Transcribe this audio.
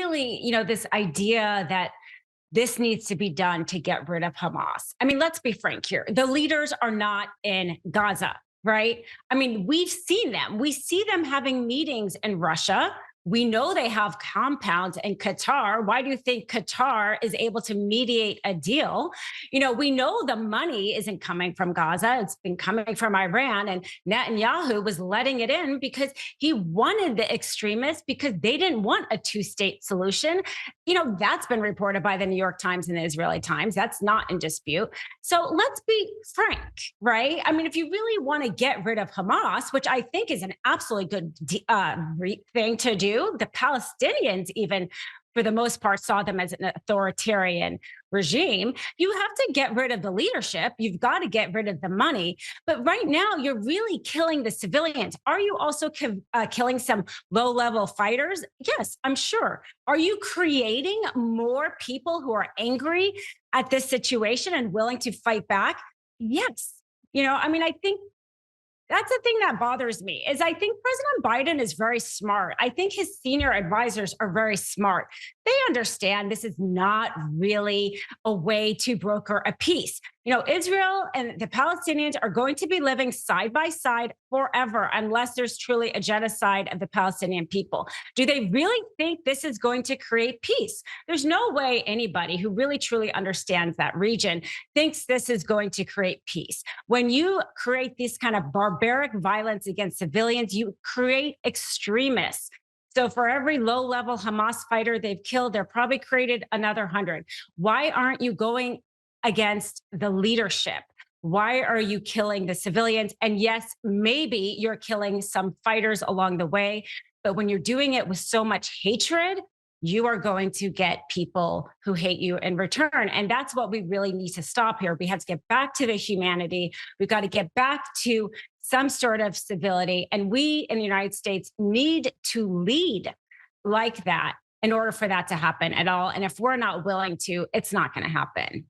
really, this idea that this needs to be done to get rid of Hamas. I mean, let's be frank here. The leaders are not in Gaza, right? I mean, we've seen them. We see them having meetings in Russia. We know they have compounds in Qatar. Why do you think Qatar is able to mediate a deal? We know the money isn't coming from Gaza. It's been coming from Iran. And Netanyahu was letting it in because he wanted the extremists because they didn't want a two-state solution. That's been reported by the New York Times and the Israeli Times. That's not in dispute. So let's be frank, right? I mean, if you really want to get rid of Hamas, which I think is an absolutely good thing to do, the Palestinians, even for the most part, saw them as an authoritarian regime. You have to get rid of the leadership. You've got to get rid of the money. But right now, you're really killing the civilians. Are you also killing some low level fighters? Yes, I'm sure. Are you creating more people who are angry at this situation and willing to fight back? Yes. I think that's the thing that bothers me is I think President Biden is very smart. I think his senior advisors are very smart. They understand this is not really a way to broker a peace. Israel and the Palestinians are going to be living side by side forever unless there's truly a genocide of the Palestinian people. Do they really think this is going to create peace? There's no way anybody who really truly understands that region thinks this is going to create peace. When you create this kind of barbaric violence against civilians, you create extremists. So for every low-level Hamas fighter they've killed, they're probably created another 100. Why aren't you going against the leadership? Why are you killing the civilians? And yes, maybe you're killing some fighters along the way, but when you're doing it with so much hatred, you are going to get people who hate you in return. And that's what we really need to stop here. We have to get back to the humanity. We've got to get back to some sort of civility. And we in the United States need to lead like that in order for that to happen at all. And if we're not willing to, it's not going to happen.